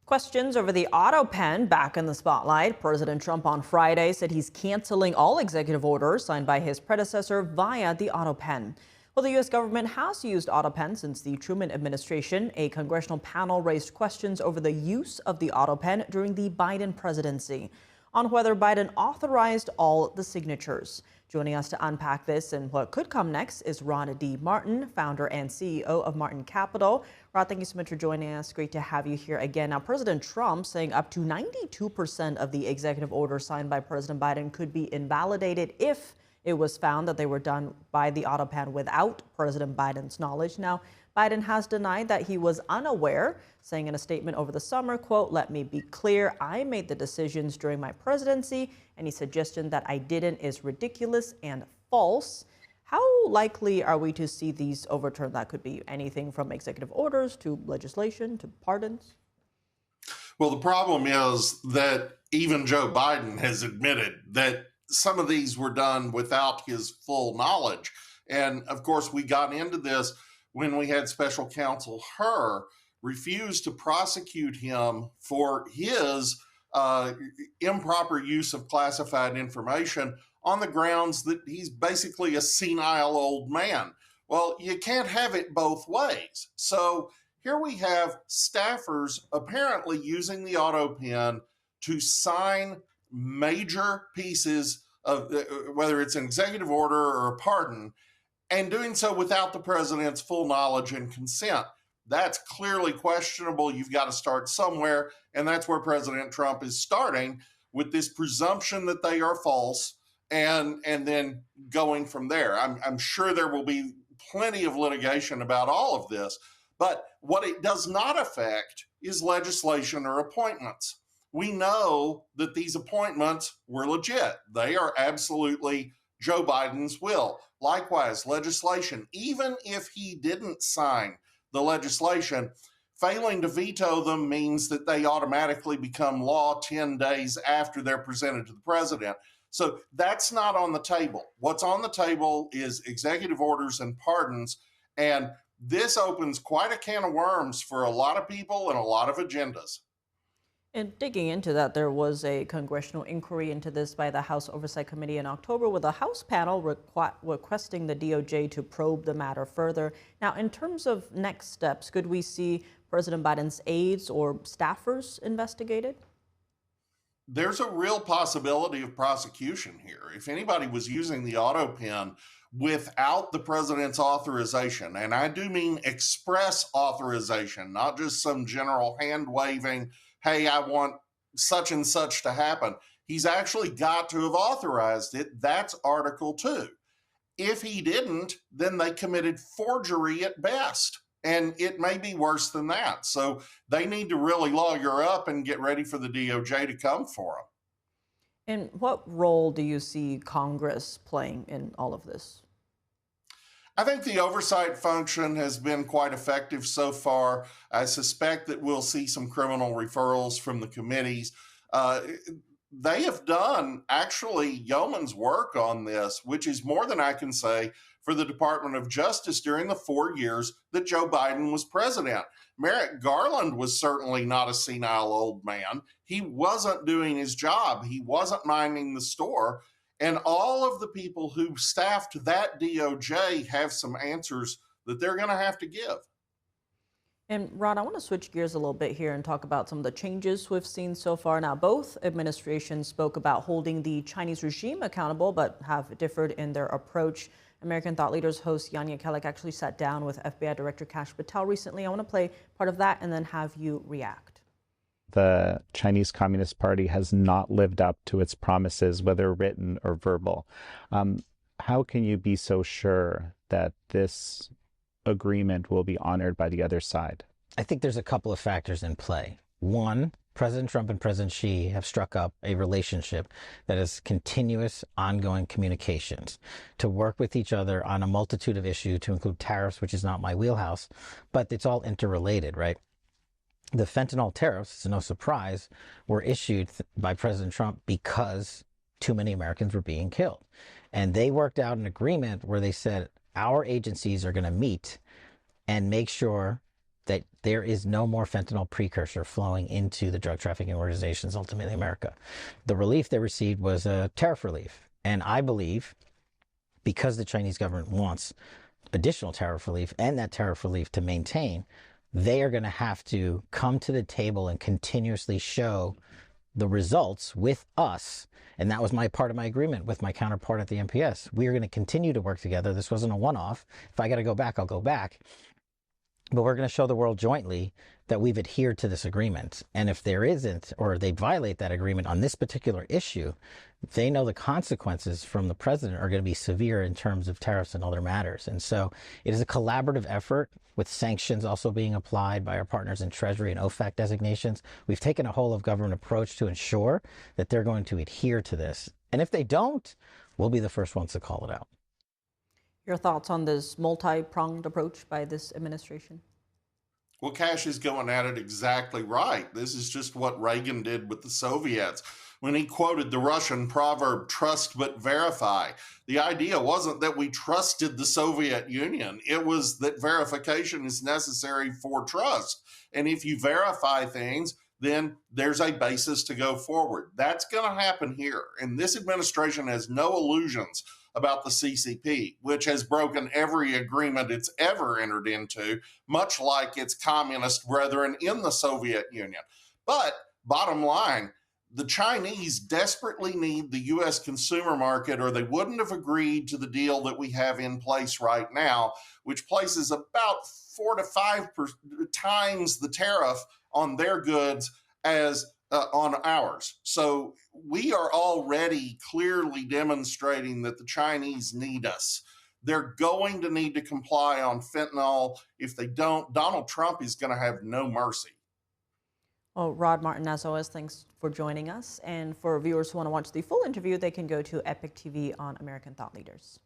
Questions over the Autopen back in the spotlight. President Trump on Friday said he's canceling all executive orders signed by his predecessor via the Autopen. Well, the U.S. government has used Autopen since the Truman administration. A congressional panel raised questions over the use of the Autopen during the Biden presidency on whether Biden authorized all the signatures. Joining us to unpack this and what could come next is Rod D. Martin, founder and CEO of Martin Capital. Rod, thank you so much for joining us. Great to have you here again. Now, President Trump saying up to 92% of the executive orders signed by President Biden could be invalidated if it was found that they were done by the Autopen without President Biden's knowledge. Now, Biden has denied that he was unaware, saying in a statement over the summer, quote, "Let me be clear, I made the decisions during my presidency. Any suggestion that I didn't is ridiculous and false." How likely are we to see these overturned? That could be anything from executive orders to legislation to pardons. Well, the problem is that even Joe Biden has admitted that some of these were done without his full knowledge. And of course, we got into this when we had special counsel Hur refuse to prosecute him for his improper use of classified information on the grounds that he's basically a senile old man. Well, you can't have it both ways. So here we have staffers apparently using the Autopen to sign major pieces of whether it's an executive order or a pardon, and doing so without the president's full knowledge and consent. That's clearly questionable. You've got to start somewhere, and that's where President Trump is starting, with this presumption that they are false, and then going from there. I'm sure there will be plenty of litigation about all of this, but what it does not affect is legislation or appointments. We know that these appointments were legit. They are absolutely Joe Biden's will. Likewise, legislation, even if he didn't sign the legislation, failing to veto them means that they automatically become law 10 days after they're presented to the president. So that's not on the table. What's on the table is executive orders and pardons, and this opens quite a can of worms for a lot of people and a lot of agendas. And digging into that, there was a congressional inquiry into this by the House Oversight Committee in October, with a House panel requesting the DOJ to probe the matter further. Now, in terms of next steps, could we see President Biden's aides or staffers investigated? There's a real possibility of prosecution here. If anybody was using the Autopen without the president's authorization, and I do mean express authorization, not just some general hand waving, hey, I want such and such to happen. He's actually got to have authorized it. That's Article 2. If he didn't, then they committed forgery at best. And it may be worse than that. So they need to really lawyer up and get ready for the DOJ to come for them. And what role do you see Congress playing in all of this? I think the oversight function has been quite effective so far. I suspect that we'll see some criminal referrals from the committees. They have done actually yeoman's work on this, which is more than I can say for the Department of Justice during the 4 years that Joe Biden was president. Merrick Garland was certainly not a senile old man. He wasn't doing his job. He wasn't minding the store. And all of the people who staffed that DOJ have some answers that they're going to have to give. And Rod, I want to switch gears a little bit here and talk about some of the changes we've seen so far. Now, both administrations spoke about holding the Chinese regime accountable, but have differed in their approach. American Thought Leaders host Yanya Kellogg actually sat down with FBI Director Kash Patel recently. I want to play part of that and then have you react. The Chinese Communist Party has not lived up to its promises, whether written or verbal. How can you be so sure that this agreement will be honored by the other side? I think there's a couple of factors in play. One, President Trump and President Xi have struck up a relationship that is continuous, ongoing communications to work with each other on a multitude of issues, to include tariffs, which is not my wheelhouse, but it's all interrelated, right? The fentanyl tariffs, it's no surprise, were issued by President Trump because too many Americans were being killed. And they worked out an agreement where they said, our agencies are going to meet and make sure that there is no more fentanyl precursor flowing into the drug trafficking organizations, ultimately America. The relief they received was a tariff relief. And I believe, because the Chinese government wants additional tariff relief and that tariff relief to maintain, they are going to have to come to the table and continuously show the results with us. And that was part of my agreement with my counterpart at the MPS. We are going to continue to work together. This wasn't a one-off. If I got to go back, I'll go back. But we're going to show the world jointly that we've adhered to this agreement. And if there isn't, or they violate that agreement on this particular issue, they know the consequences from the president are going to be severe in terms of tariffs and other matters. And so it is a collaborative effort, with sanctions also being applied by our partners in Treasury and OFAC designations. We've taken a whole of government approach to ensure that they're going to adhere to this. And if they don't, we'll be the first ones to call it out. Your thoughts on this multi-pronged approach by this administration? Well, Cash is going at it exactly right. This is just what Reagan did with the Soviets when he quoted the Russian proverb, trust but verify. The idea wasn't that we trusted the Soviet Union. It was that verification is necessary for trust. And if you verify things, then there's a basis to go forward. That's going to happen here. And this administration has no illusions about the CCP, which has broken every agreement it's ever entered into, much like its communist brethren in the Soviet Union. But bottom line, the Chinese desperately need the U.S. consumer market, or they wouldn't have agreed to the deal that we have in place right now, which places about 4 to 5 times the tariff on their goods as on ours. So we are already clearly demonstrating that the Chinese need us. They're going to need to comply on fentanyl. If they don't, Donald Trump is going to have no mercy. Well, Rod Martin, as always, thanks for joining us. And for viewers who want to watch the full interview, they can go to Epic TV on American Thought Leaders.